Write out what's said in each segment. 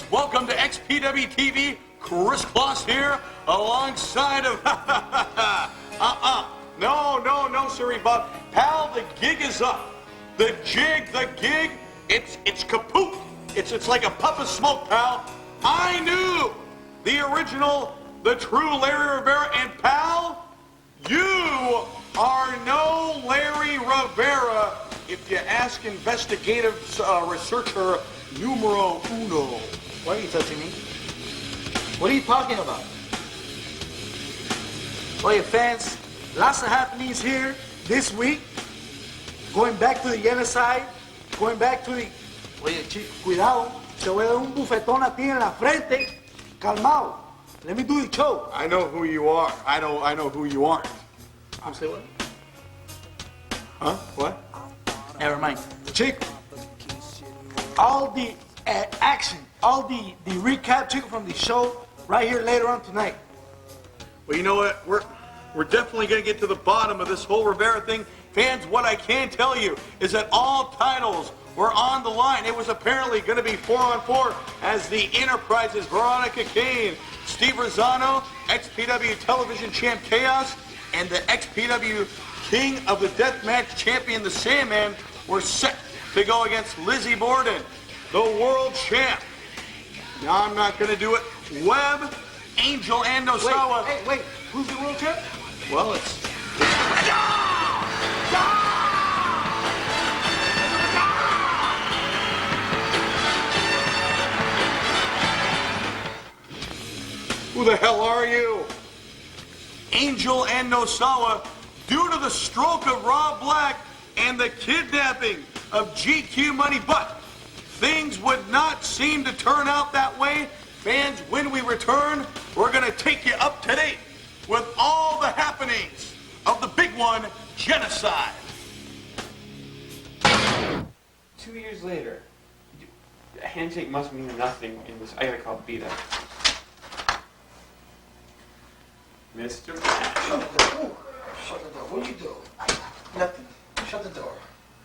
Welcome to XPW TV. Chris Kloss here, alongside of no, sorry, Bob. Pal, the gig is up. The gig, it's kaput. It's like a puff of smoke, pal. I knew the original, the true Larry Rivera, and pal, you are no Larry Rivera if you ask investigative researcher numero uno. Why are you touching me? What are you talking about? Well, your fans, lots of happenings here this week. Going back to the genocide, going back to the... Oye, chico, cuidado, te voy a dar un bufetón a ti en la frente. Calmao. Let me do the show. I know who you are. I know who you aren't. I'm saying what? Huh? What? Never mind. Chico, all the action, all the recap, Chico, from the show right here later on tonight. Well, you know what? We're definitely going to get to the bottom of this whole Rivera thing. Fans, what I can tell you is that all titles were on the line. It was apparently going to be 4-on-4 as the Enterprise's Veronica Kane, Steve Rosano, XPW Television Champ Chaos, and the XPW King of the Deathmatch Champion, the Sandman, were set to go against Lizzie Borden, the World Champ. Now I'm not going to do it. Webb, Angel, and Nosawa. Wait. Who's the world champ? Well, it's... Who the hell are you? Angel and Nosawa, due to the stroke of Rob Black and the kidnapping of GQ Money, but things would not seem to turn out that way. Fans, when we return, we're going to take you up to date with all the happenings of the big one, Genocide. 2 years later, a handshake must mean nothing in this. I gotta call Beta. Mr. Matt. Shut the door. What you do? Nothing. Shut the door.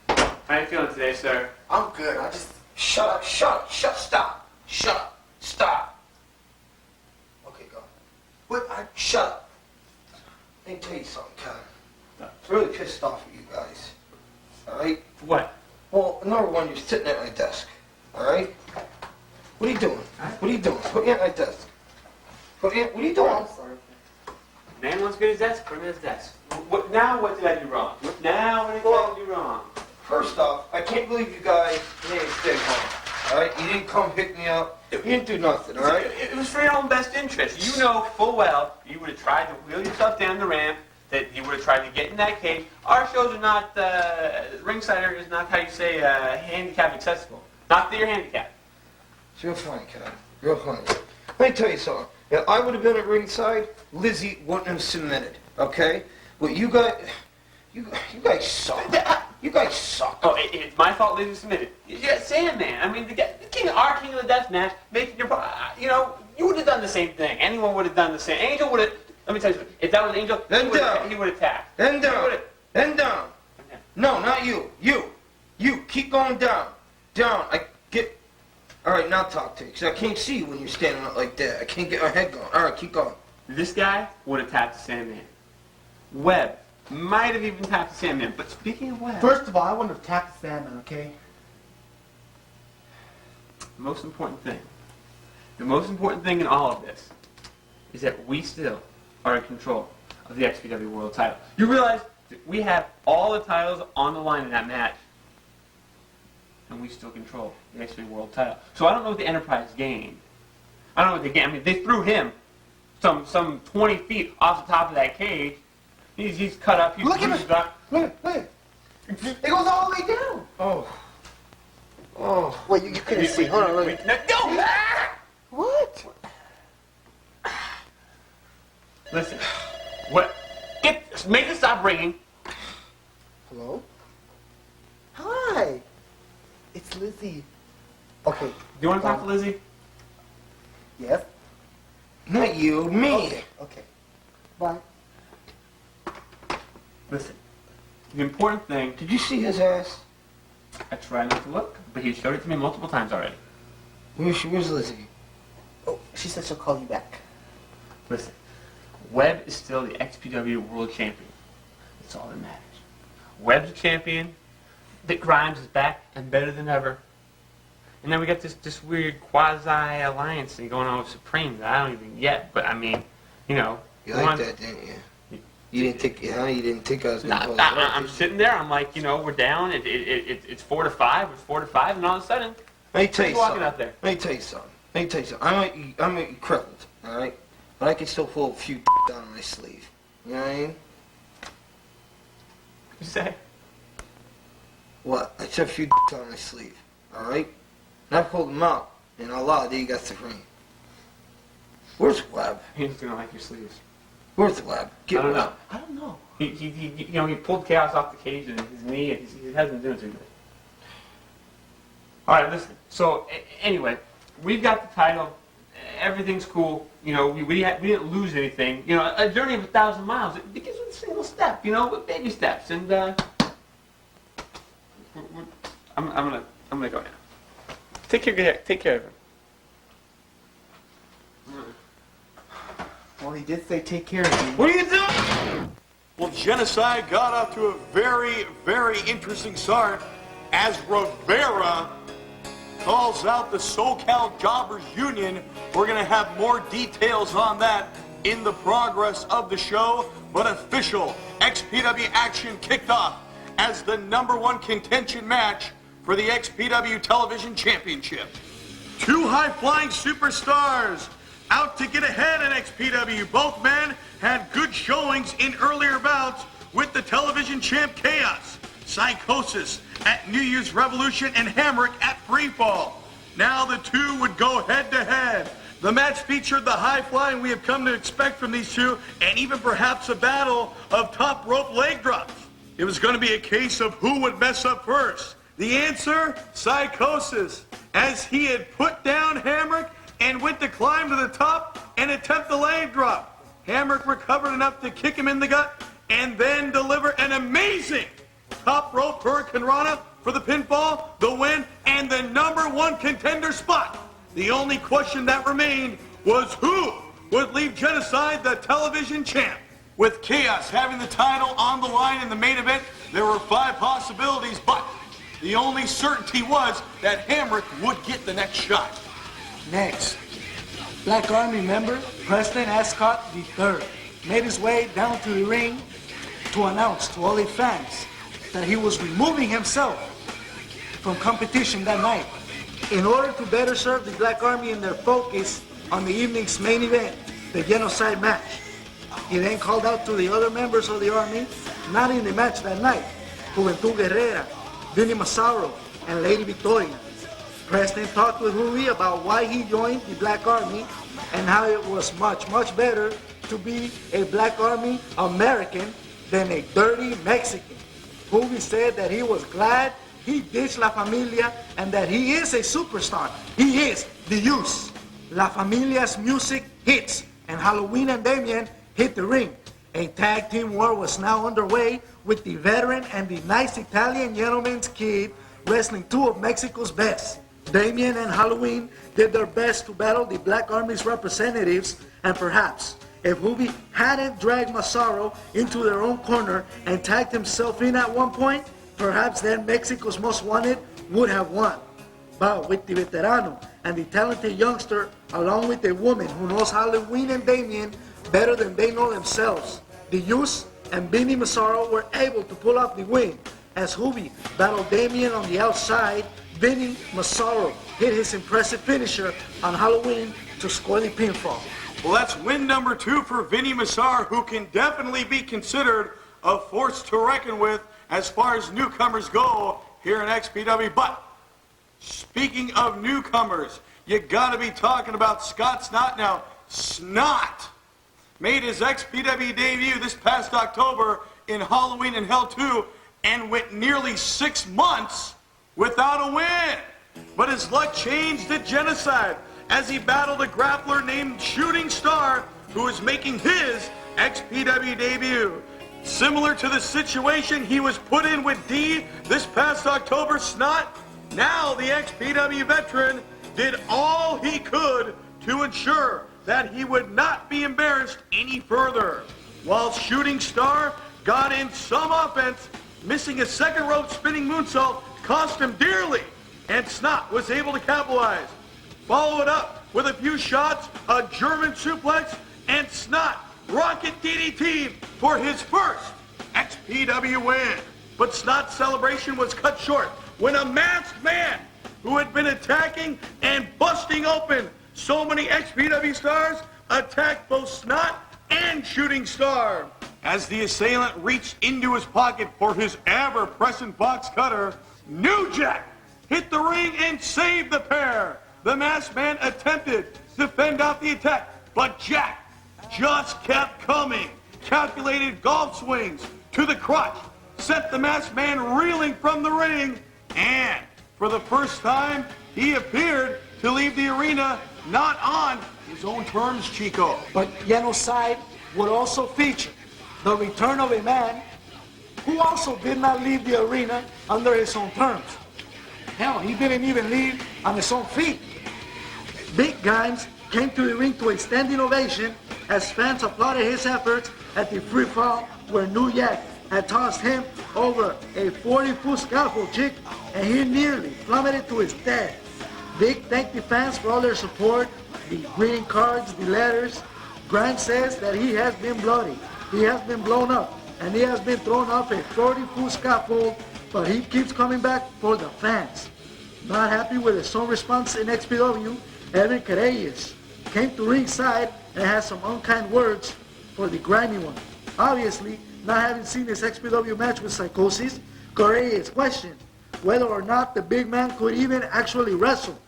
How are you feeling today, sir? I'm good. I just... Shut up. Stop. Stop. Okay, go. Shut up. Let me tell you something, Kevin. I'm really pissed off at you guys. Alright? What? Well, number one, you're sitting at my desk. Alright? What are you doing? What are you doing? Put me at my desk. What are you doing? I'm sorry. Man wants to get his desk, put him at his desk. What did I do wrong? What did I do wrong? First off, I can't believe you guys didn't stay home. Alright? You didn't come pick me up. You didn't do nothing, alright? It was for your own best interest. You know full well you would have tried to wheel yourself down the ramp, that you would have tried to get in that cage. Our shows are not, ringside area is not, how you say, handicap accessible. Not that you're handicapped. It's real funny, Kevin. Real funny. Let me tell you something. If I would have been at ringside, Lizzie wouldn't have submitted, okay? But you guys suck. You guys suck. Oh, it's my fault Lizzie submitted. Yeah, Sandman. I mean, our king of the death match, making your, you would have done the same thing. Anyone would have done the same. Angel would have, let me tell you something. If that was Angel, he would have attacked. Then down. No, not you. You. Keep going down. Down. All right, now talk to me, because I can't see you when you're standing up like that. I can't get my head going. All right, keep going. This guy would have tapped the Sandman. Webb might have even tapped the Sandman. But speaking of Webb... First of all, I wouldn't have tapped the Sandman, okay? The most important thing in all of this is that we still are in control of the XPW World title. You realize that we have all the titles on the line in that match, and we still control the XPW World title. So I don't know what the Enterprise gained. I don't know what they gained. I mean, they threw him some 20 feet off the top of that cage. He's cut up. Look at him. Look. It goes all the way down. Oh. Wait, you couldn't see. Hold on, look. No! What? Listen. What? Make it stop ringing. Hello? Hi. It's Lizzie. Okay. Do you want to talk to Lizzie? Yes? Not you, me. Okay. Bye. Listen. The important thing... Did you see his ass? I tried not to look, but he showed it to me multiple times already. Where's Lizzie? Oh, she said she'll call you back. Listen. Webb is still the XPW World Champion. That's all that matters. Webb's a champion. Vic Grimes is back and better than ever. And then we got this weird quasi-alliance thing going on with Supreme that I don't even get. But I mean, You like that, didn't you? You didn't think I was going to pull I'm sitting there. I'm like, we're down. It's 4-5. It's 4-5, and all of a sudden, Let me tell you walking something. out there. Let me tell you something. I might be crippled, all right? But I can still pull a few down my sleeve. You know what I mean? You say? What? I took a few on my sleeve, all right? And I pulled them out, and Allah, there you got Supreme. Where's Webb? He's gonna like your sleeves. Where's Webb? I don't know. Webb. I don't know. He pulled Chaos off the cage and his knee, and he hasn't been doing too good. All right, listen. So anyway, we've got the title. Everything's cool. We didn't lose anything. A journey of 1,000 miles. It begins with a single step. With baby steps. And I'm gonna I'm gonna go now. Take care of him. Well, he did say take care of me. What are you doing? Well, Genocide got off to a very, very interesting start as Rivera calls out the SoCal Jobbers Union. We're going to have more details on that in the progress of the show, but official XPW action kicked off as the #1 contention match for the XPW Television Championship. Two high-flying superstars out to get ahead in XPW. Both men had good showings in earlier bouts with the television champ Chaos, Psychosis at New Year's Revolution, and Hamrick at Freefall. Now the two would go head-to-head. The match featured the high flying we have come to expect from these two, and even perhaps a battle of top rope leg drops. It was going to be a case of who would mess up first. The answer, Psychosis, as he had put down Hamrick and went to climb to the top and attempt the leg drop. Hamrick recovered enough to kick him in the gut and then deliver an amazing top rope Hurricane Rana for the pinfall, the win, and the #1 contender spot. The only question that remained was who would leave Genocide the television champ. With Chaos having the title on the line in the main event, there were 5 possibilities, but the only certainty was that Hamrick would get the next shot. Next, Black Army member Preston Ascot III made his way down to the ring to announce to all his fans that he was removing himself from competition that night in order to better serve the Black Army in their focus on the evening's main event, the Genocide match. He then called out to the other members of the Army not in the match that night, Juventud Guerrera, Vinny Massaro, and Lady Victoria. Preston talked with Julie about why he joined the Black Army and how it was much, much better to be a Black Army American than a dirty Mexican. Julie said that he was glad he ditched La Familia and that he is a superstar. He is the Youth. La Familia's music hits, and Halloween and Damien hit the ring. A tag team war was now underway with the veteran and the nice Italian gentleman's kid wrestling 2 of Mexico's best. Damien and Halloween did their best to battle the Black Army's representatives, and perhaps if Hubi hadn't dragged Massaro into their own corner and tagged himself in at one point, perhaps then Mexico's Most Wanted would have won. But with the veterano and the talented youngster, along with a woman who knows Halloween and Damien better than they know themselves, the Youth and Vinny Massaro were able to pull off the win. As Hubi battled Damien on the outside, Vinny Massaro hit his impressive finisher on Halloween to score the pinfall. Well, that's win #2 for Vinny Massaro, who can definitely be considered a force to reckon with as far as newcomers go here in XPW. But speaking of newcomers, you gotta be talking about Scott Snot now. Snot made his XPW debut this past October in Halloween in Hell 2 and went nearly 6 months without a win. But his luck changed at Genocide as he battled a grappler named Shooting Star, who was making his XPW debut. Similar to the situation he was put in with D this past October, Snot, now the XPW veteran, did all he could to ensure that he would not be embarrassed any further. While Shooting Star got in some offense, missing a second rope spinning moonsault cost him dearly, and Snot was able to capitalize. Follow it up with a few shots, a German suplex, and Snot rocket DDT for his first XPW win. But Snot's celebration was cut short when a masked man who had been attacking and busting open so many XPW stars attacked both Snot and Shooting Star. As the assailant reached into his pocket for his ever-present box cutter, New Jack hit the ring and saved the pair. The masked man attempted to fend off the attack, but Jack just kept coming. Calculated golf swings to the crotch sent the masked man reeling from the ring, and for the first time, he appeared to leave the arena not on his own terms, Chico. But Genocide would also feature the return of a man who also did not leave the arena under his own terms. Hell, he didn't even leave on his own feet. Big Grimes came to the ring to a standing ovation as fans applauded his efforts at the free fall where New Yak had tossed him over a 40-foot scaffold, chick, and he nearly plummeted to his death. Big thanked the fans for all their support, the greeting cards, the letters. Grimes says that he has been bloody, he has been blown up, and he has been thrown off a 40-foot scaffold, but he keeps coming back for the fans. Not happy with his own response in XPW, Evan Correas came to ringside and had some unkind words for the grimy one. Obviously, not having seen his XPW match with Psychosis, Correas questioned whether or not the big man could even actually wrestle.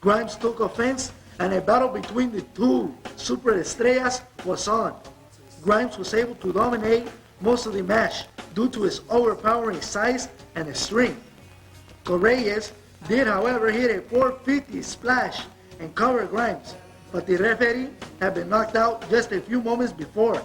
Grimes took offense and a battle between the two super estrellas was on. Grimes was able to dominate most of the match due to his overpowering size and his strength. Correas did, however, hit a 450 splash and cover Grimes, but the referee had been knocked out just a few moments before.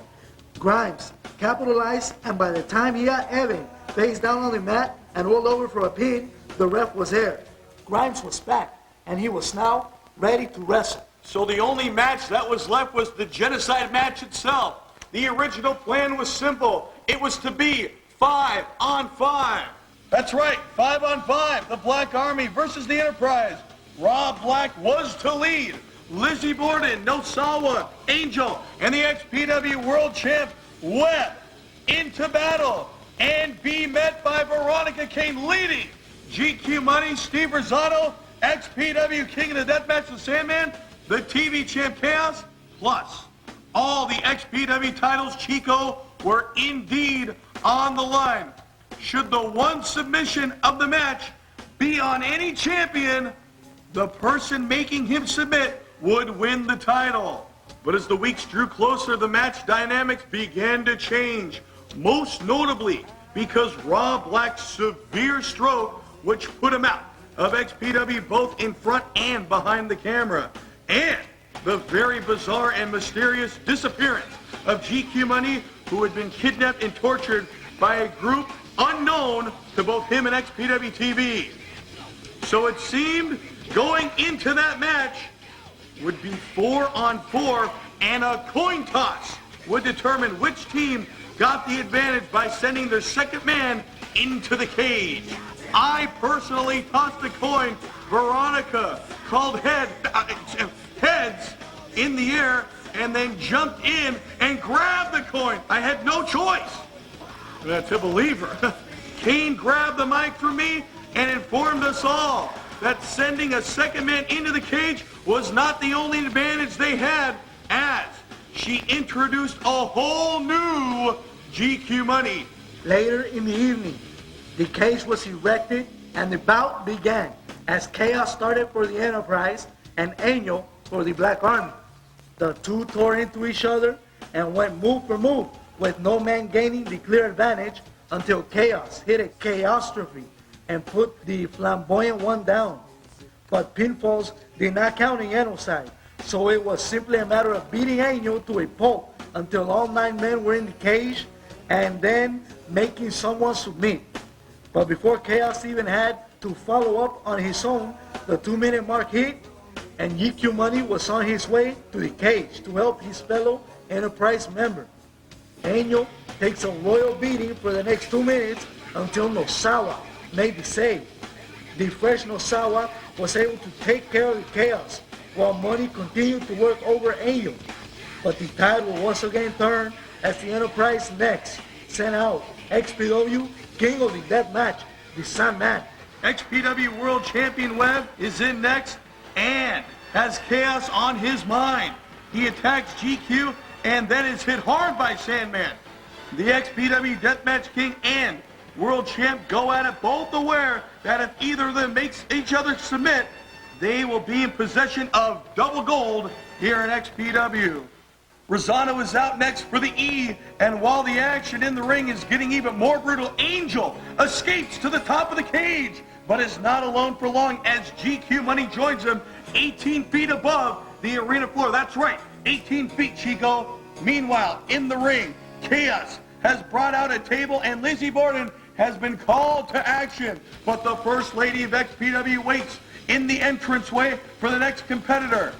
Grimes capitalized, and by the time he had Evan face down on the mat and rolled over for a pin, the ref was there. Grimes was back, and he was now ready to wrestle. So the only match that was left was the Genocide match itself. The original plan was simple. It was to be 5-on-5. That's right, 5-on-5. The Black Army versus the Enterprise. Rob Black was to lead. Lizzie Borden, Nosawa, Angel, and the XPW World Champ, Webb, into battle and be met by Veronica Kane leading. GQ Money, Steve Rosado, XPW King of the Deathmatch, the Sandman, the TV Champ Chaos, plus all the XPW titles, Chico, were indeed on the line. Should the one submission of the match be on any champion, the person making him submit would win the title. But as the weeks drew closer, the match dynamics began to change, most notably because Rob Black's severe stroke, which put him out of XPW both in front and behind the camera, and the very bizarre and mysterious disappearance of GQ Money, who had been kidnapped and tortured by a group unknown to both him and XPW TV. So it seemed going into that match would be 4-on-4, and a coin toss would determine which team got the advantage by sending their second man into the cage. I personally tossed the coin. Veronica called heads in the air and then jumped in and grabbed the coin. I had no choice to believe her. Kane grabbed the mic from me and informed us all that sending a second man into the cage was not the only advantage they had, as she introduced a whole new GQ Money. Later in the evening, the cage was erected and the bout began as Chaos started for the Enterprise and Angel for the Black Army. The two tore into each other and went move for move, with no man gaining the clear advantage until Chaos hit a Chaostrophe and put the flamboyant one down. But pinfalls did not count in Genocide, so it was simply a matter of beating Angel to a pulp until all 9 men were in the cage and then making someone submit. But before Chaos even had to follow up on his own, the 2-minute mark hit and GQ Money was on his way to the cage to help his fellow Enterprise member. Angel takes a royal beating for the next 2 minutes until Nosawa made the save. The fresh Nosawa was able to take care of the Chaos while Money continued to work over Angel. But the tide will once again turn as the Enterprise next sent out XPW King of the Deathmatch, the Sandman. XPW World Champion Webb is in next and has Chaos on his mind. He attacks GQ and then is hit hard by Sandman. The XPW Deathmatch King and World Champ go at it, both aware that if either of them makes each other submit, they will be in possession of double gold here in XPW. Rosano is out next for the E, and while the action in the ring is getting even more brutal, Angel escapes to the top of the cage, but is not alone for long as GQ Money joins him 18 feet above the arena floor. That's right, 18 feet, Chico. Meanwhile, in the ring, Chaos has brought out a table, and Lizzie Borden has been called to action, but the First Lady of XPW waits in the entranceway for the next competitor.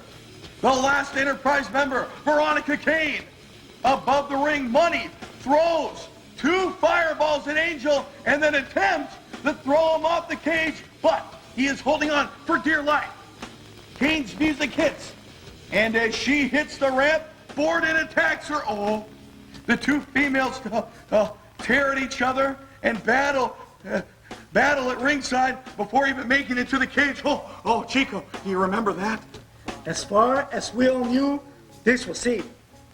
The last Enterprise member, Veronica Kane. Above the ring, Money throws 2 fireballs at Angel and then attempts to throw him off the cage, but he is holding on for dear life. Kane's music hits, and as she hits the ramp, Borden attacks her. Oh, the 2 females tear at each other and battle at ringside before even making it to the cage. Oh, Chico, do you remember that? As far as we all knew, this was it.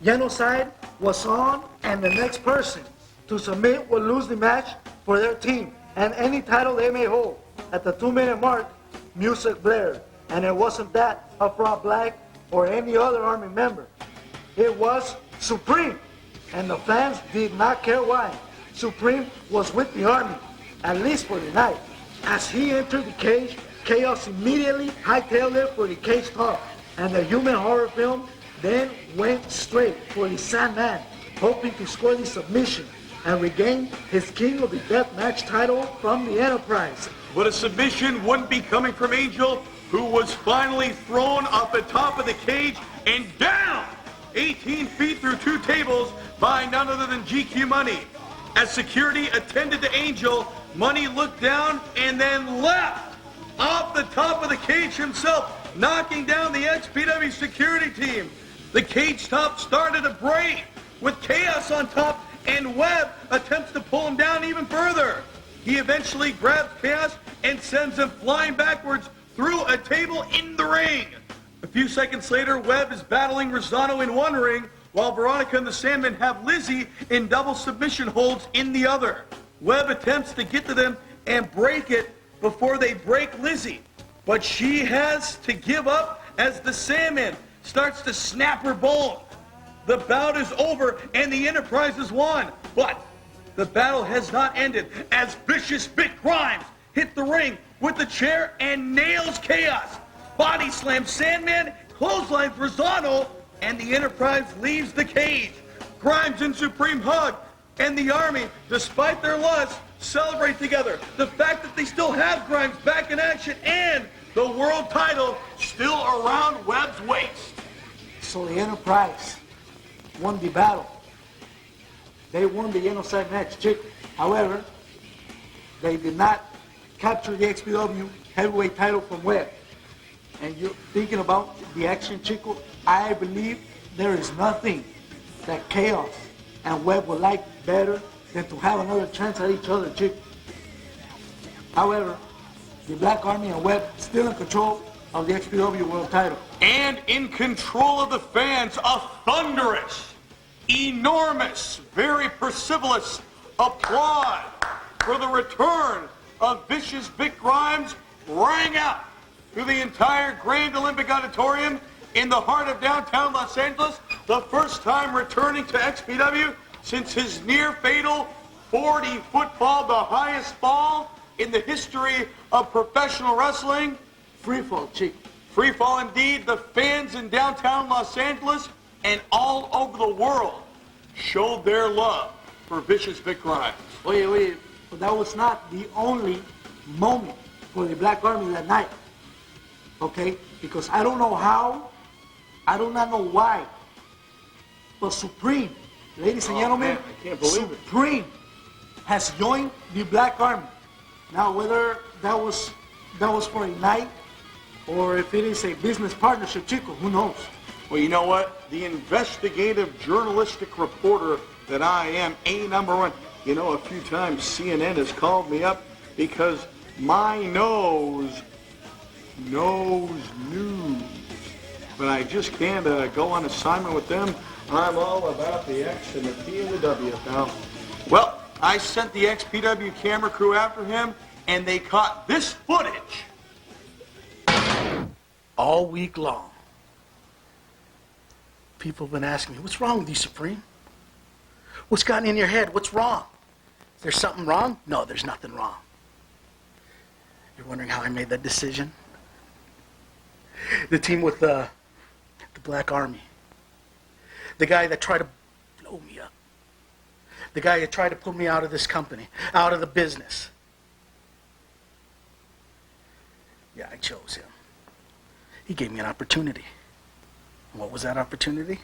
Genocide was on, and the next person to submit will lose the match for their team and any title they may hold. At the 2-minute mark, music blared, and it wasn't that of Rob Black or any other Army member. It was Supreme, and the fans did not care why. Supreme was with the Army, at least for the night. As he entered the cage, Chaos immediately hightailed it for the cage top, and the human horror film then went straight for the Sandman, hoping to score the submission and regain his King of the Deathmatch title from the Enterprise. But a submission wouldn't be coming from Angel, who was finally thrown off the top of the cage and down 18 feet through 2 tables by none other than GQ Money. As security attended to Angel, Money looked down and then left off the top of the cage himself, knocking down the XPW security team. The cage top started to break with Chaos on top, and Webb attempts to pull him down even further. He eventually grabs Chaos and sends him flying backwards through a table in the ring. A few seconds later, Webb is battling Rosano in one ring, while Veronica and the Sandman have Lizzie in double submission holds in the other. Webb attempts to get to them and break it before they break Lizzie, but she has to give up as the Sandman starts to snap her bone. The bout is over and the Enterprise has won, but the battle has not ended as Vicious Vic Grimes hit the ring with the chair and nails Chaos. Body slams Sandman, clotheslines Rosano, and the Enterprise leaves the cage. Grimes and Supreme hug, and the Army, despite their loss, celebrate together. The fact that they still have Grimes back in action and the world title still around Webb's waist. So the Enterprise won the battle. They won the Genocide match, Chico. However, they did not capture the XPW heavyweight title from Webb. And you're thinking about the action, Chico, I believe there is nothing that Chaos and Webb would like better than to have another chance at each other, Chico. However, the Black Army and Webb still in control of the XPW world title. And in control of the fans, a thunderous, enormous, very vociferous applause for the return of Vicious Vic Grimes rang out through the entire Grand Olympic Auditorium in the heart of downtown Los Angeles, the first time returning to XPW since his near-fatal 40-foot fall, the highest fall in the history of professional wrestling. Free fall, Chico. Free fall indeed. The fans in downtown Los Angeles and all over the world showed their love for Vicious Vic Grimes. Wait, but that was not the only moment for the Black Army that night. Okay? Because I don't know how, I do not know why, but Supreme, ladies and gentlemen, man, I can't believe it. Supreme has joined the Black Army. Now, whether that was for a night or if it is a business partnership, Chico, who knows? Well, you know what? The investigative journalistic reporter that I am, #1. You know, a few times CNN has called me up because my nose knows news. But I just can't go on assignment with them. I'm all about the X and the P and the W, pal. Well, I sent the XPW camera crew after him, and they caught this footage all week long. People have been asking me, what's wrong with you, Supreme? What's gotten in your head? What's wrong? Is there something wrong? No, there's nothing wrong. You're wondering how I made that decision? The team with the Black Army. The guy that tried to blow me up. The guy who tried to put me out of this company, out of the business. Yeah, I chose him. He gave me an opportunity. What was that opportunity?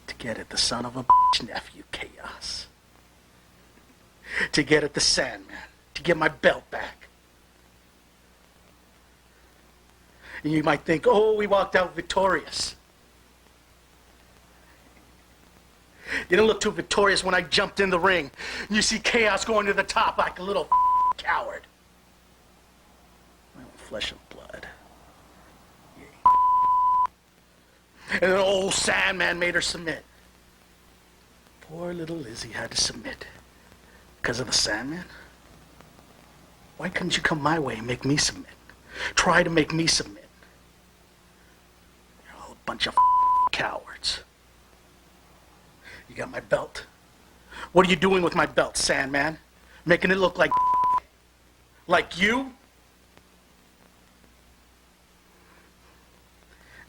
To get at the son of a bitch nephew, Chaos. To get at the Sandman. To get my belt back. And you might think, oh, we walked out victorious. Didn't look too victorious when I jumped in the ring. You see Chaos going to the top like a little coward. Well, flesh and blood. Yeah. And then old Sandman made her submit. Poor little Lizzie had to submit. Because of the Sandman? Why couldn't you come my way and make me submit? Try to make me submit. You're all a bunch of cowards. You got my belt. What are you doing with my belt, Sandman? Making it look like you?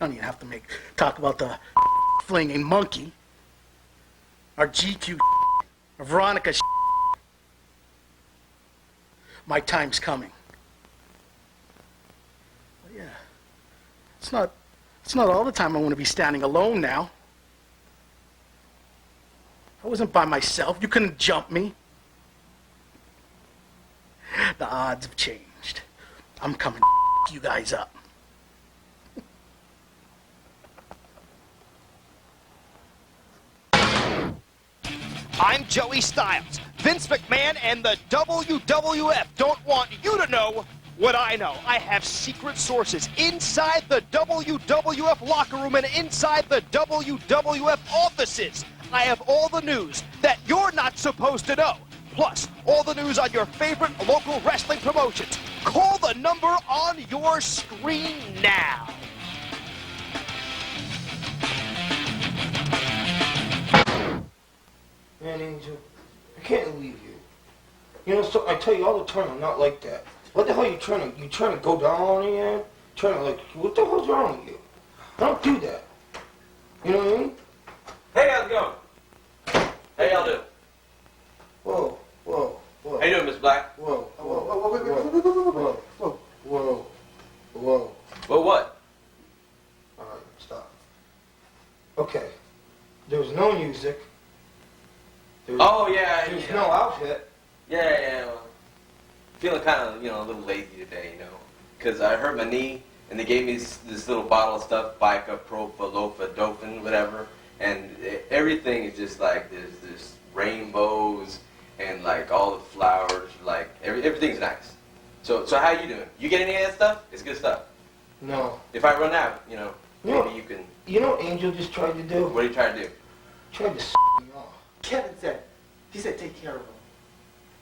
I don't even have to talk about the flinging monkey. Our GQ or Veronica. My time's coming. But yeah. It's not all the time I want to be standing alone now. I wasn't by myself. You couldn't jump me. The odds have changed. I'm coming to you guys up. I'm Joey Styles. Vince McMahon and the WWF don't want you to know what I know. I have secret sources inside the WWF locker room and inside the WWF offices. I have all the news that you're not supposed to know. Plus, all the news on your favorite local wrestling promotions. Call the number on your screen now. Man, Angel, I can't leave you. You know, so I tell you all the time, I'm not like that. What the hell are you trying to go down on me, man? Trying to, like, what the hell's wrong with you? I don't do that. You know what I mean? Hey, how's it going? How y'all doing? Whoa, whoa, whoa. How you doing, Miss Black? Whoa, whoa, whoa, whoa, whoa, whoa, whoa. Well, what? All right, stop. Okay, there was no music. Oh, yeah. There was yeah. no outfit. Yeah. Well, feeling kind of, a little lazy today, because I hurt my knee, and they gave me this little bottle of stuff, Bica, Profa, Lofa, Dopin, whatever, and everything is just like there's rainbows and like all the flowers, like everything's nice. So how you doing? You get any of that stuff? It's good stuff. No. If I run out, maybe you can. You know what Angel just tried to do? What are you trying to do? Tried to me off. Kevin said, he said take care of him.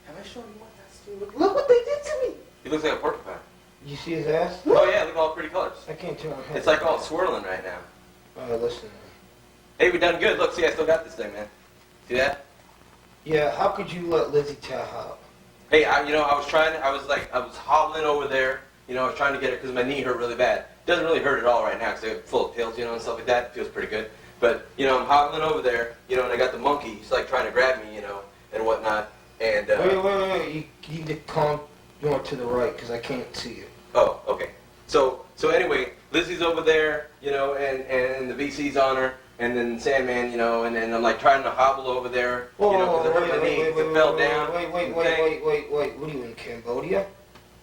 Have I shown you what that's doing? Look what they did to me. He looks like a porcupine. You see his ass? Oh yeah, look at all the pretty colors. I can't turn my head. It's like all swirling right now. All right, listen. Hey, we done good. Look, see, I still got this thing, man. See that? Yeah, how could you let Lizzie tap out? Hey, I was hobbling over there. I was trying to get it because my knee hurt really bad. It doesn't really hurt at all right now because I'm full of pills, and stuff like that. It feels pretty good. But, I'm hobbling over there, and I got the monkey. He's like trying to grab me, and whatnot. And, Wait. You need to calm more to the right because I can't see you. Oh, okay. So anyway, Lizzie's over there, and the VC's on her. And then Sandman, and then I'm like trying to hobble over there, because I hurt my knee, it fell down. Wait. What are you in Cambodia?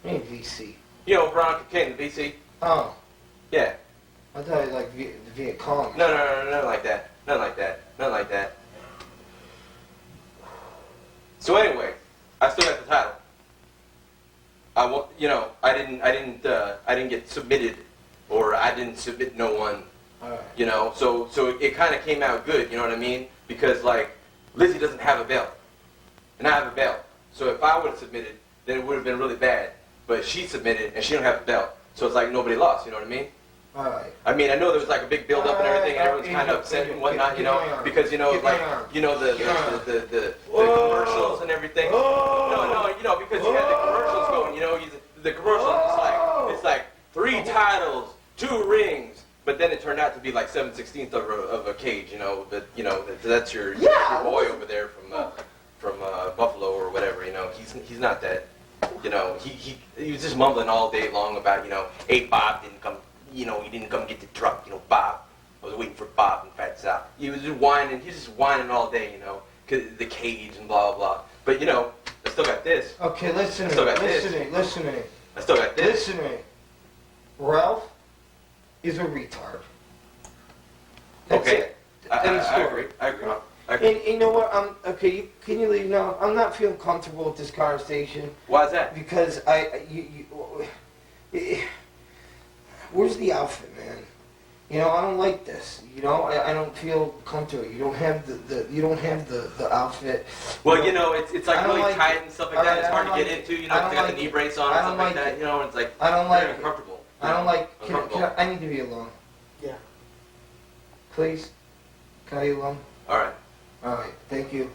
I ain't VC. Veronica King, the VC. Oh. Yeah. I thought it was like the Viet Cong. No, nothing like that. Nothing like that. So anyway, I still got the title. I didn't get submitted, or I didn't submit no one. Alright. So it kind of came out good, you know what I mean? Because, like, Lizzie doesn't have a belt, and I have a belt. So if I would have submitted, then it would have been really bad. But she submitted, and she don't have a belt. So it's like nobody lost, you know what I mean? Alright. I mean, I know there was like a big build-up and everything, and everyone's kind of upset and whatnot, because, the commercials and everything. No, because you had the commercials going, the commercials, it's like 3 titles, 2 rings, But then it turned out to be like 7/16 of a cage, you know. But you know that's your boy over there from Buffalo or whatever. You know, he's not that. You know, he was just mumbling all day long about, you know, hey, Bob didn't come. You know, he didn't come get the truck. You know, Bob. I was waiting for Bob and Fat Sal. He was just whining. He was just whining all day. You know, 'cause the cage and blah blah blah. But you know, I still got this. Okay, listen to I still me. got Listen this. to me. Listen to me. I still got this. Listen to me. Ralph is a retard. That's Okay. it. End of I story. agree. I agree. And you know what? Can you leave now? I'm not feeling comfortable with this conversation Why is that? because where's the outfit, man? You know, I don't like this. You know, I don't feel comfortable. You don't have the outfit. Well, you know, it's like I don't really like tight it. and stuff like that. It's hard to I get don't into. You I know, don't they got like the knee it. brace on I and don't stuff like like that. it. You know, and it's like I don't like very it. uncomfortable. I don't like. Uncomfortable. I need to be alone. Yeah. Please. Can I be alone? All right. All right. Thank you.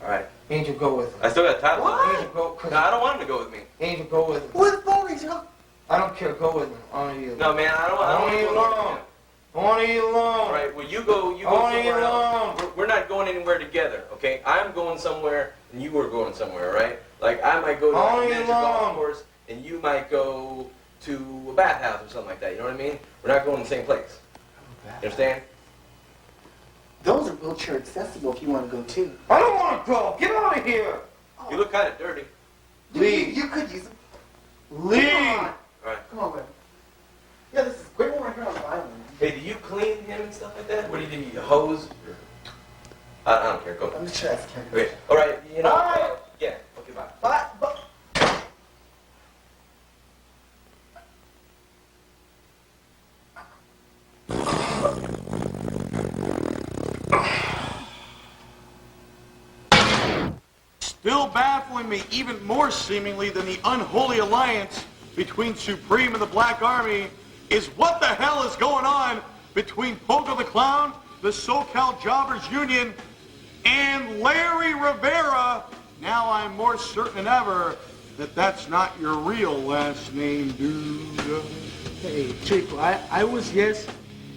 All right. Angel, go with him. I still got titles. What? Angel, go. No, I don't want him to go with me. Angel, go with him. Where the phone is, yo? I don't care. Go with him. I want to be alone. No, man, I don't I want want to you go alone. with him. I want to be alone. All right. Well, you go I want to be somewhere alone. else. We're not going anywhere together, okay? I'm going somewhere, and you are going somewhere, right? Like I might go to I wanna a be miniature golf alone. course, and you might go to a bathhouse or something like that. You know what I mean? We're not going to the same place. You understand? Those are wheelchair accessible if you want to go too. I don't want to go. Get out of here. You look kind of dirty. Leave. You could use them. Leave. Come on. All right. Come on, man. Yeah, this is a great one right here on the island. Hey, do you clean him and stuff like that? What do you do? You hose? I don't care. Go. I'm just trying to ask him. Okay. All right. You know. All right. Yeah. Okay. Bye. Bye. Still baffling me even more seemingly than the unholy alliance between Supreme and the Black Army is what the hell is going on between Pogo the Clown, the SoCal Jobbers Union, and Larry Rivera. Now I'm more certain than ever that that's not your real last name, dude. Hey, Chico, I was just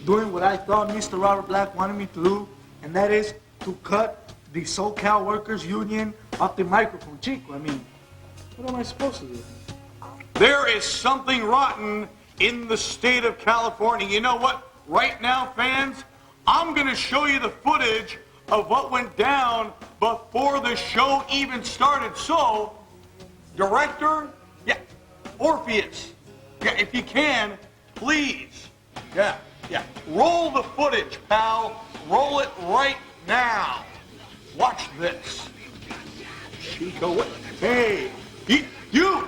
doing what I thought Mr. Robert Black wanted me to do, and that is to cut the SoCal Workers Union off the microphone. Chico, I mean, what am I supposed to do? There is something rotten in the state of California. You know what? Right now, fans, I'm going to show you the footage of what went down before the show even started. So, director, Orpheus, if you can, please, roll the footage, pal. Roll it right now. Watch this. Chico, what? Hey, you!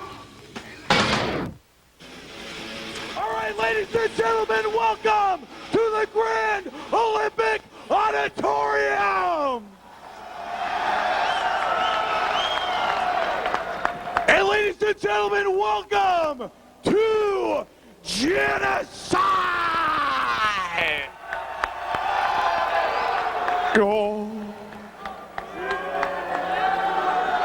All right, ladies and gentlemen, welcome to the Grand Olympic Auditorium. And ladies and gentlemen, welcome to Genocide. Go.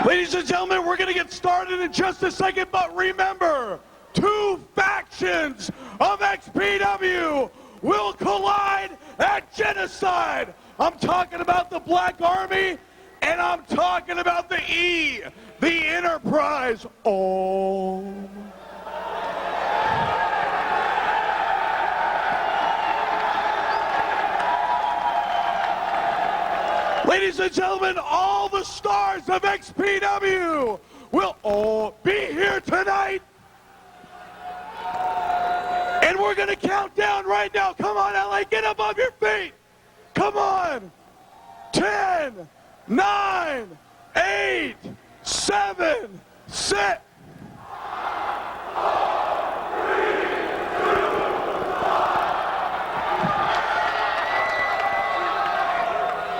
Ladies and gentlemen, we're going to get started in just a second, but remember, two factions of XPW will collide at Genocide. I'm talking about the Black Army, and I'm talking about the E, the Enterprise. Oh. Ladies and gentlemen, all the stars of XPW will all be here tonight. And we're going to count down right now. Come on, LA, get up off your feet. Come on. 10, 9, 8, 7, 6.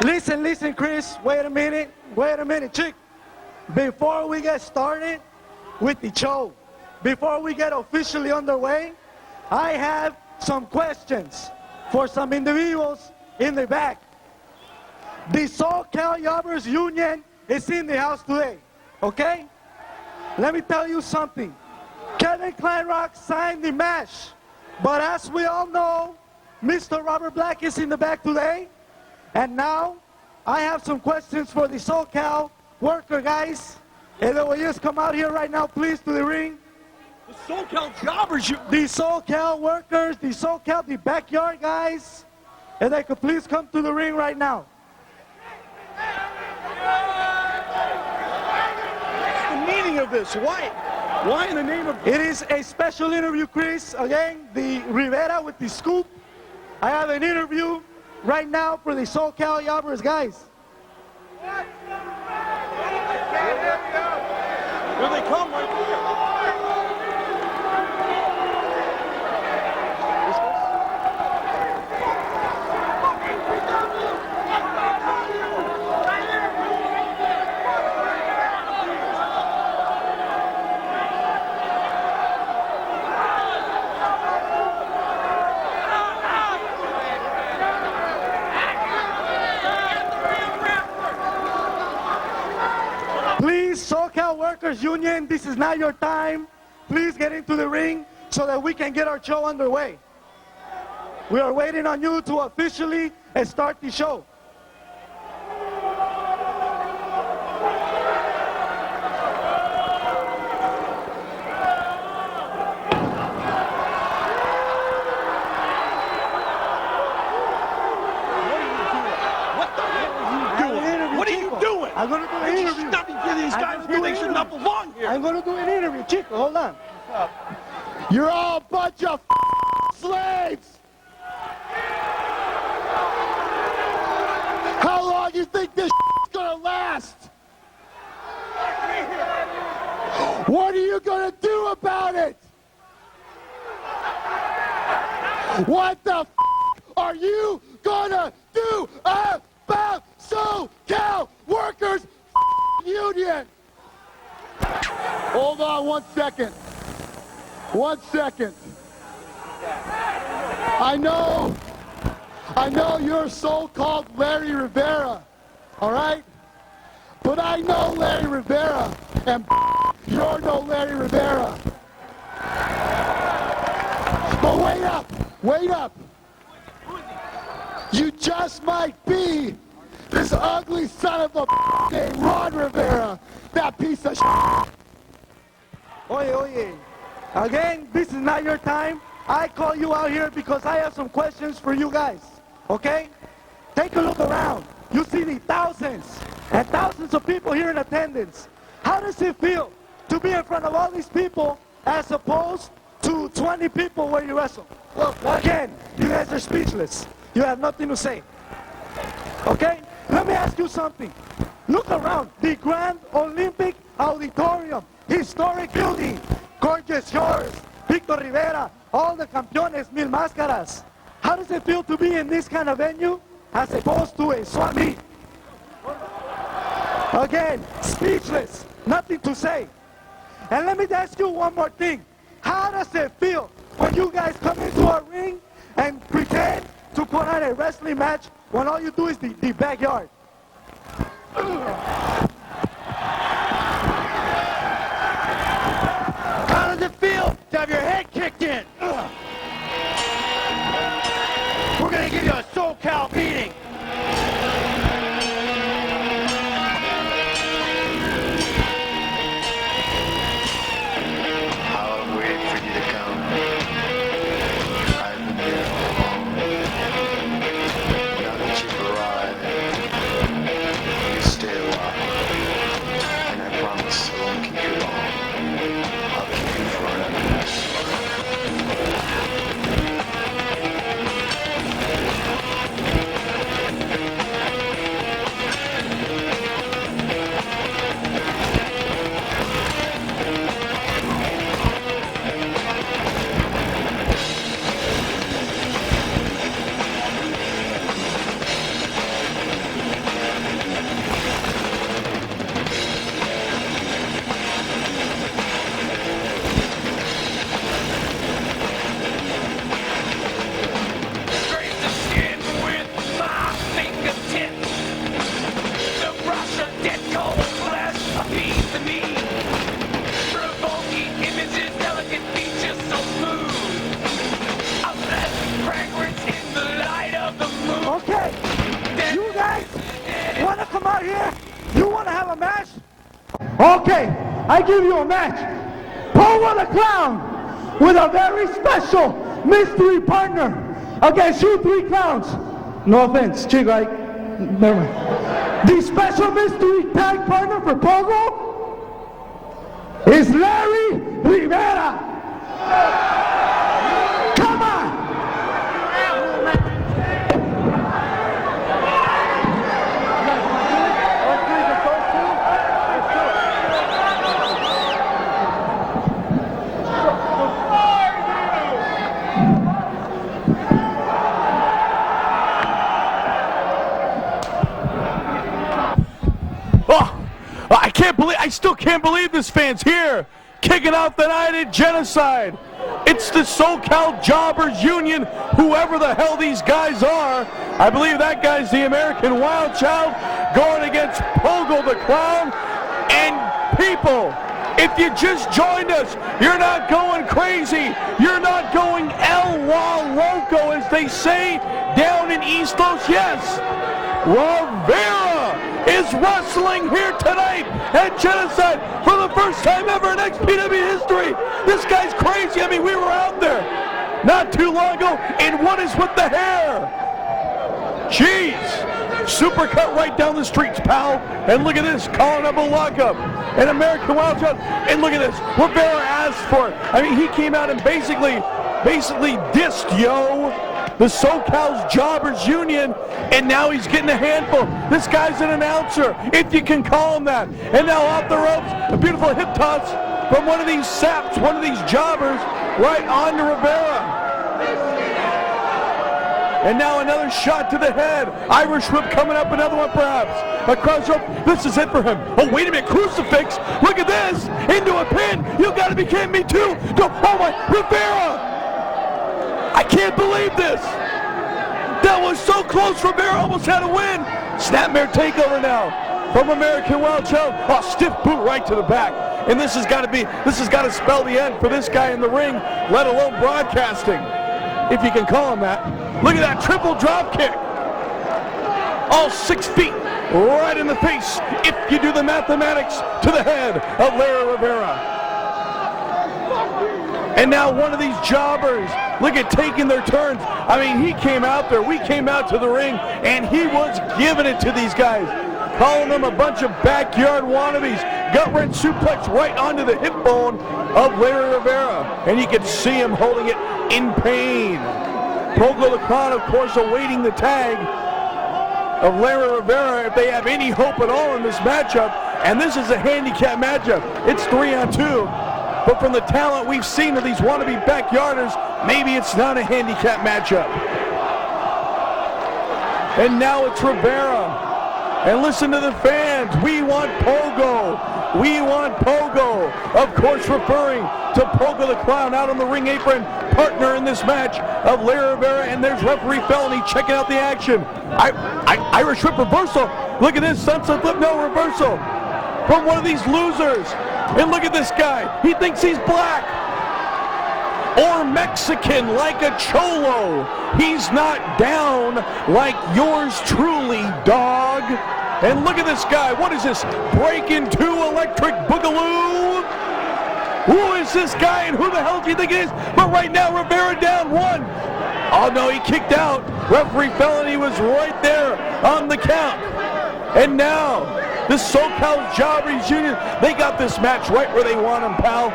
Listen, Chris, wait a minute, chick. Before we get started with the show, before we get officially underway, I have some questions for some individuals in the back. The SoCal Jobbers Union is in the house today, okay? Let me tell you something. Kevin Kleinrock signed the match, but as we all know, Mr. Robert Black is in the back today. And now, I have some questions for the SoCal worker guys. And they will just come out here right now, please, to the ring. The SoCal jobbers, The SoCal workers, the backyard guys. And they could please come to the ring right now. What's the meaning of this? Why in the name of... It is a special interview, Chris. Again, the Rivera with the scoop. I have an interview right now for the SoCal Jobbers guys. Here they come right here. Please, SoCal Workers Union, this is not your time. Please get into the ring so that we can get our show underway. We are waiting on you to officially start the show. I'm going to do an interview. Stop me getting these guys here. They should not belong here. I'm going to do an interview. Chico, hold on. You're all a bunch of slaves! How long do you think this gonna last? What are you gonna do about it? What the are you gonna do about SoCal Workers Union? Hold on 1 second. 1 second. I know you're so-called Larry Rivera, all right? But I know Larry Rivera, and you're no Larry Rivera. But wait up. You just might be this ugly son of a named Ron Rivera, that piece of shit. Oye. Again, this is not your time. I call you out here because I have some questions for you guys, okay? Take a look around. You see the thousands and thousands of people here in attendance. How does it feel to be in front of all these people as opposed to 20 people where you wrestle? Well, again, you guys are speechless. You have nothing to say, okay? Let me ask you something. Look around. The Grand Olympic Auditorium, historic building. Gorgeous shores, Victor Rivera, all the campeones, mil máscaras. How does it feel to be in this kind of venue as opposed to a swap meet? Again, speechless, nothing to say. And let me ask you one more thing. How does it feel when you guys come into a ring and pretend to put on a wrestling match when all you do is the backyard? How does it feel to have your head kicked in? We're gonna give you a SoCal beating. I'll wait for you to come. I've been here all along. Now that you've arrived, you stay a while. And I promise I won't keep you long. I'll keep you forever. come out here? You want to have a match? Okay, I give you a match. Pogo the Clown with a very special mystery partner against you three clowns. No offense, Chico, never mind. The special mystery tag partner for Pogo is Larry Rivera. Come on! I still can't believe this fan's here, kicking off the night at Genocide. It's the SoCal Jobbers Union, whoever the hell these guys are. I believe that guy's the American Wild Child going against Pogo the Clown. And people, if you just joined us, you're not going crazy. You're not going El Loco, as they say down in East Los. Yes, Rivera is wrestling here tonight at Genocide for the first time ever in XPW history. This guy's crazy. I mean, we were out there not too long ago, and what is with the hair? Jeez. Supercut right down the streets, pal. And look at this, calling up a lockup. An American Wild Child. And look at this, Rivera asked for it. I mean, he came out and basically dissed, the SoCal's Jobbers Union, and now he's getting a handful. This guy's an announcer, if you can call him that. And now off the ropes, a beautiful hip toss from one of these saps, one of these jobbers, right onto Rivera. And now another shot to the head. Irish whip coming up, another one perhaps. Across rope, this is it for him. Oh, wait a minute, crucifix. Look at this, into a pin. You gotta be kidding me too. Oh my, Rivera. I can't believe this. That was so close. Rivera almost had a win. Snapmare takeover now from American Wild Child. Oh, stiff boot right to the back. And this has got to spell the end for this guy in the ring, let alone broadcasting, if you can call him that. Look at that triple drop kick. All 6 feet right in the face, if you do the mathematics, to the head of Larry Rivera. And now one of these jobbers, look at taking their turns. I mean, he came out there, we came out to the ring, and he was giving it to these guys, calling them a bunch of backyard wannabes. Gut wrench suplex right onto the hip bone of Larry Rivera, and you can see him holding it in pain. Pogo the Clown, of course, awaiting the tag of Larry Rivera if they have any hope at all in this matchup. And this is a handicap matchup. It's 3-on-2. But from the talent we've seen of these wannabe backyarders, maybe it's not a handicap matchup. And now it's Rivera. And listen to the fans. We want Pogo. We want Pogo. Of course, referring to Pogo the Clown out on the ring apron, partner in this match of Larry Rivera. And there's referee Felony checking out the action. Irish whip reversal. Look at this, sunset flip, no reversal from one of these losers. And look at this guy. He thinks he's black or Mexican like a cholo. He's not down like yours truly, dog. And look at this guy. What is this? Breaking 2 electric boogaloo? Who is this guy and who the hell do you think it is? But right now, Rivera down 1. Oh no, he kicked out. Referee Felony was right there on the count. And now, the SoCal Jobbers Union, they got this match right where they want them, pal.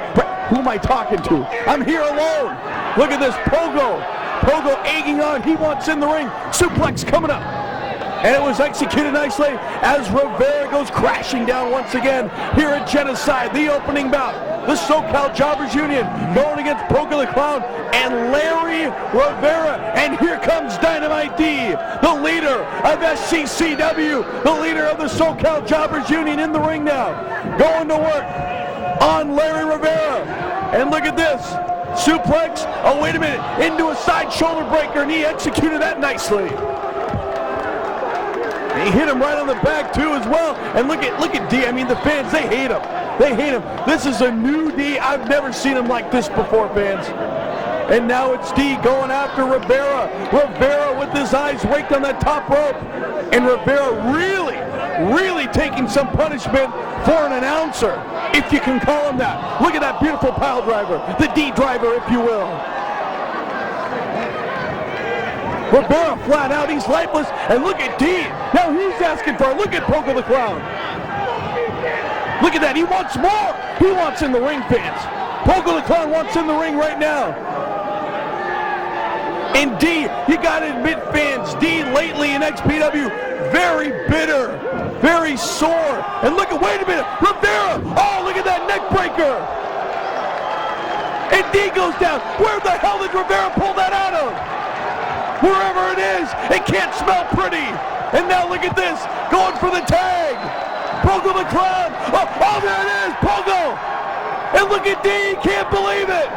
Who am I talking to? I'm here alone. Look at this, Pogo. Pogo egging on, he wants in the ring. Suplex coming up. And it was executed nicely as Rivera goes crashing down once again here at Genocide, the opening bout. The SoCal Jobbers Union going against Pogo the Clown and Larry Rivera. And here comes Dynamite D, the leader of SCCW, the leader of the SoCal Jobbers Union in the ring now. Going to work on Larry Rivera. And look at this. Suplex, oh wait a minute, into a side shoulder breaker, and he executed that nicely. He hit him right on the back too as well. And look at D. I mean, the fans, they hate him. They hate him. This is a new D. I've never seen him like this before, fans. And now it's D going after Rivera. Rivera with his eyes raked on that top rope. And Rivera really taking some punishment for an announcer, if you can call him that. Look at that beautiful pile driver, the D driver, if you will. Rivera flat out, he's lifeless, and look at D. Now he's asking for it. Look at Pogo the Clown. Look at that, he wants more. He wants in the ring, fans. Pogo the Clown wants in the ring right now. And D, you gotta admit, fans, D lately in XPW, very bitter, very sore. And look at, wait a minute, Rivera, oh, look at that neck breaker. And D goes down. Where the hell did Rivera pull that out of? Wherever it is, it can't smell pretty. And now look at this, going for the tag. Pogo the Clown, oh, there it is, Pogo. And look at D, can't believe it.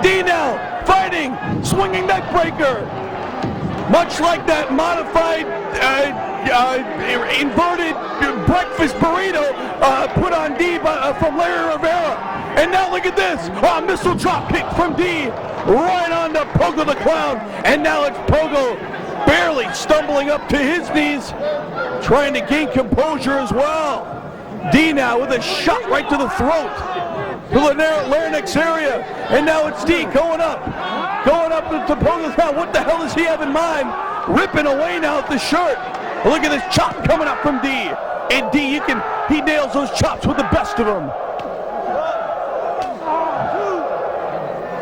D now, fighting, swinging neck breaker. Much like that modified, inverted breakfast burrito put on D from Larry Rivera. And now look at this, missile drop kick from D, right onto Pogo the Clown. And now it's Pogo barely stumbling up to his knees, trying to gain composure as well. D now with a shot right to the throat, to the larynx area. And now it's D going up to Pogo the Clown. What the hell does he have in mind? Ripping away now at the shirt. Look at this chop coming up from D. And D, he nails those chops with the best of them.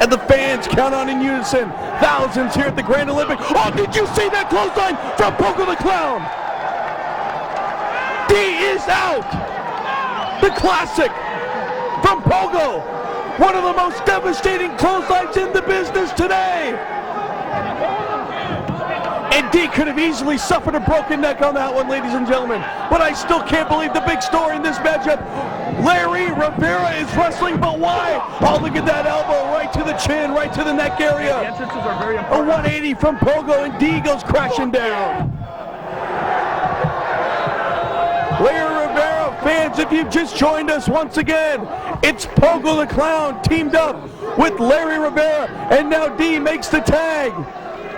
And the fans count on in unison. Thousands here at the Grand Olympic. Oh, did you see that clothesline from Pogo the Clown? D is out. The classic from Pogo. One of the most devastating clotheslines in the business today. And D could have easily suffered a broken neck on that one, ladies and gentlemen. But I still can't believe the big story in this matchup. Larry Rivera is wrestling, but why? Oh, look at that elbow right to the chin, right to the neck area. The entrances are very A important. 180 from Pogo, and D goes crashing down. Larry Rivera, fans, if you've just joined us once again, it's Pogo the Clown teamed up with Larry Rivera, and now D makes the tag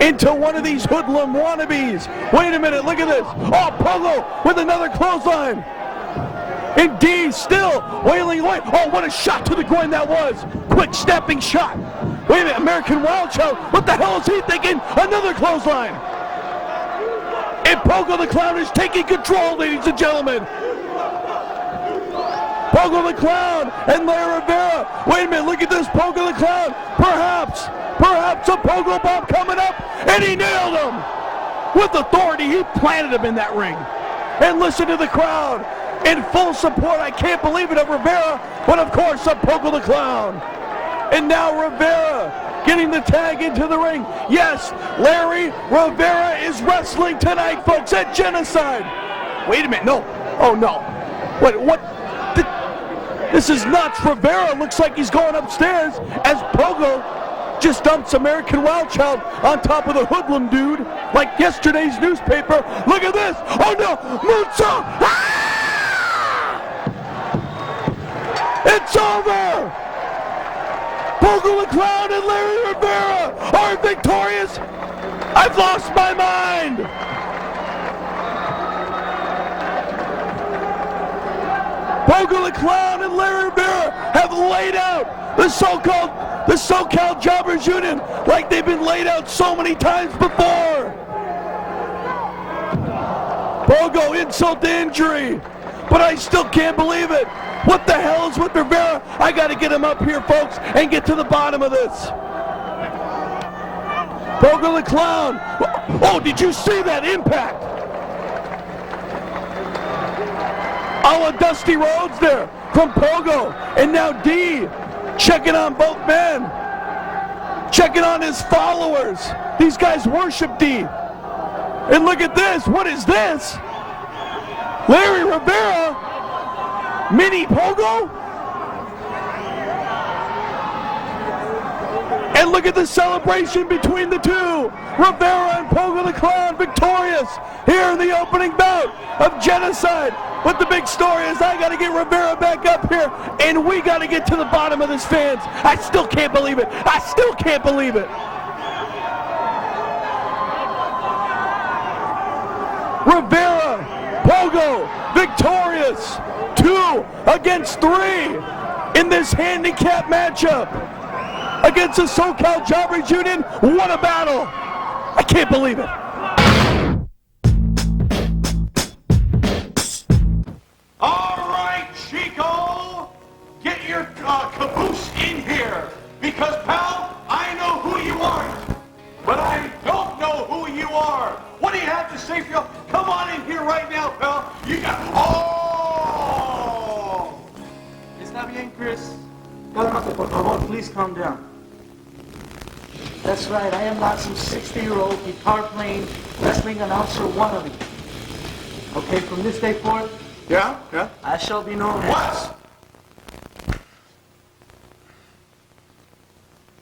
into one of these hoodlum wannabes. Wait a minute, look at this. Oh, Pogo with another clothesline. And D still wailing away. Oh, what a shot to the groin that was. Quick snapping shot. Wait a minute, American Wild Child. What the hell is he thinking? Another clothesline. And Pogo the Clown is taking control, ladies and gentlemen. Pogo the Clown and Larry Rivera. Wait a minute, look at this, Pogo the Clown. Perhaps a Pogo bomb coming up, and he nailed him. With authority, he planted him in that ring. And listen to the crowd in full support, I can't believe it, of Rivera, but of course of Pogo the Clown. And now Rivera getting the tag into the ring. Yes, Larry Rivera is wrestling tonight, folks, at Genocide. Wait a minute, no. Oh, no. What? This is nuts. Rivera looks like he's going upstairs as Pogo just dumps American Wild Child on top of the hoodlum dude like yesterday's newspaper. Look at this. Oh, no. Moonsault. Ah! It's over. Pogo the Clown and Larry Rivera are victorious. I've lost my mind. Pogo the Clown and Larry Rivera have laid out the SoCal Jobbers Union like they've been laid out so many times before. Pogo, insult to injury. But I still can't believe it. What the hell is with Rivera? I got to get him up here, folks, and get to the bottom of this. Pogo the Clown. Oh, did you see that impact? A la Dusty Rhodes there from Pogo. And now D checking on both men. Checking on his followers. These guys worship D. And look at this. What is this? Larry Rivera? Mini Pogo? And look at the celebration between the two. Rivera and Pogo the Clown victorious here in the opening bout of Genocide. But the big story is I got to get Rivera back up here, and we got to get to the bottom of this, fans. I still can't believe it. I still can't believe it. Rivera Pogo victorious, 2 against 3 in this handicap matchup against the SoCal Jobbers Union. What a battle! I can't believe it. All right, Chico, get your caboose in here, because, pal, I know who you are, but I don't know who you are. What do you have to say for you? Come on in here right now, pal. You got... Oh! Está bien, Chris. Cálmate, por favor. Please calm down. That's right. I am not some 60-year-old guitar-playing wrestling announcer wannabe. Okay, from this day forth, Yeah? I shall be known as...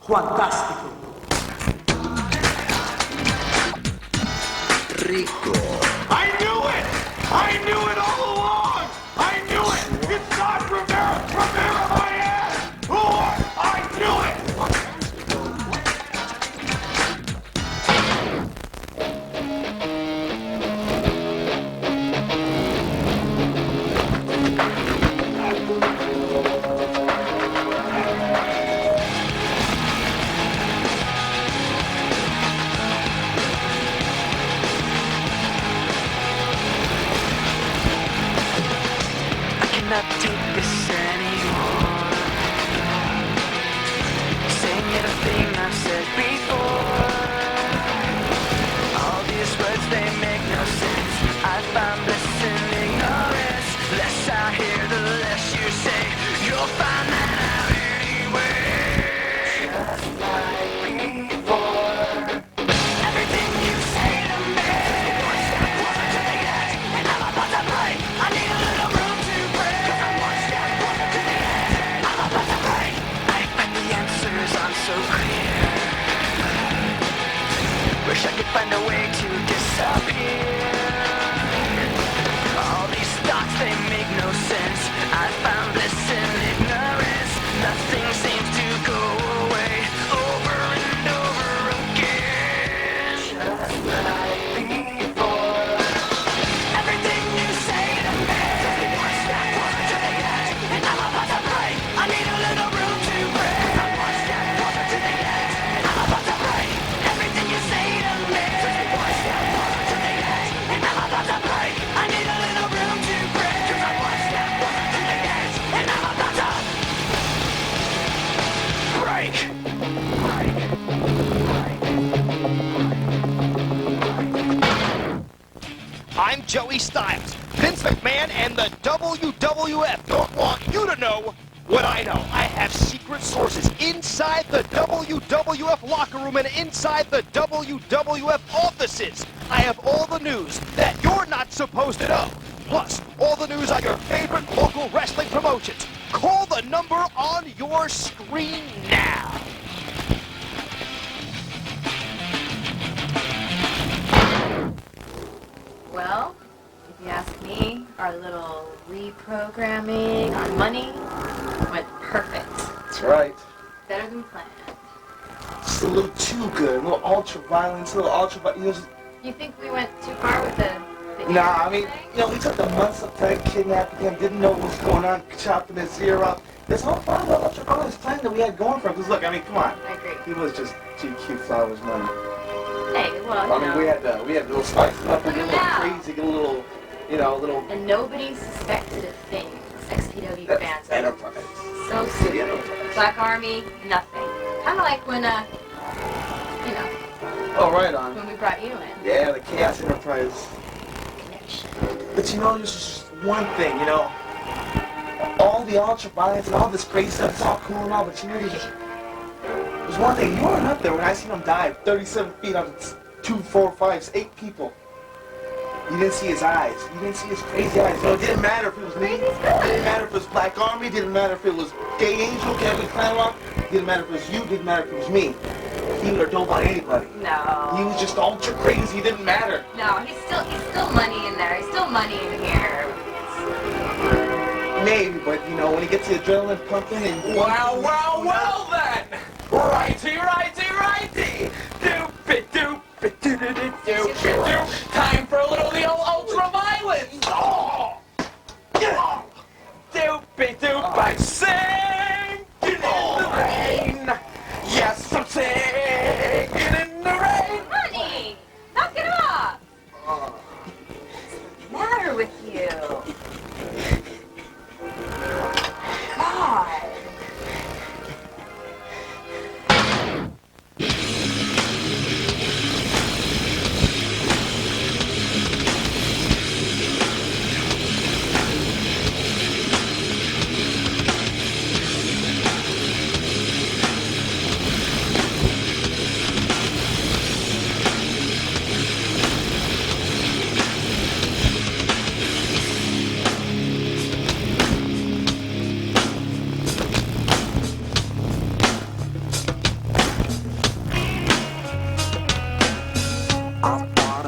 What? Fantástico. I knew it! I knew it all along! I knew it! It's not Rivera! Rivera, my ass! Who are... I knew it! Not take this anymore. Saying everything I've said before. All these words, they make no sense. I find bliss in ignorance. Less I hear, the less you say. You'll find that out anyway. Just like before. Everything you say to me. One step closer to the edge, and I'm about to break. I need a little room to breathe. So clear. Wish I could find a way to disappear. All these thoughts, they make no sense. I found bliss in ignorance. Nothing seems to go away. Over and over again. Just like before. Everything you say to me. One step closer to the edge, and I'm about to break. I need a little room to breathe. Everything you say to me. One step closer to the edge, and I'm about to break. I need a little room to breathe. One step closer to the edge, and I'm about to break. I'm Joey Styles. Vince McMahon and the WWF don't want you to know what I know. I have secret sources inside the WWF locker room and inside the WWF offices. I have all the news that you're not supposed to know. Plus, all the news on your favorite local wrestling promotions. Call the number on your screen now. Well, if you ask me, our little reprogramming on money went perfect. That's right. Better than planned. It's a little too good. A little ultra-violence, a little ultra-violence. You think we went too far with the Nah, I mean, we took the months of time kidnapping him, didn't know what was going on, chopping his ear up. This whole fun, the ultra-violence plan that we had going for him. Because look, I mean, come on. I agree. He was just GQ Flowers money. Hey, well, I mean, we had to little spice it up, get a little crazy, get a little, a little... And nobody suspected a thing. XPW fans. Enterprise. So stupid. Black Army, nothing. Kind of like when, Oh, right on. when we brought you in. Yeah, the Chaos Enterprise. Connection. But there's just one thing, all the ultra-violence and all this crazy stuff, it's all cool and all, but there's one thing, you weren't up there when I seen him dive 37 feet on 2, 4, 5, 8 people. You didn't see his eyes. You didn't see his crazy eyes. It didn't matter if it was me. It didn't matter if it was Black Army. It didn't matter if it was Gay Angel, Kevin Clanlock. It didn't matter if it was you. It didn't matter if it was me. He would have dove on anybody. No. He was just ultra crazy. It didn't matter. No, he's still money in there. He's still money in here. Maybe, but when he gets the adrenaline pumping and... Well then! Righty. Doop-it, doop-it, doop-it, doop-it, doop. Time for a little the old ultra-violence! Oh,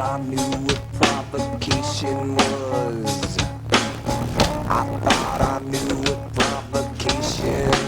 I knew what provocation was. I thought I knew what provocation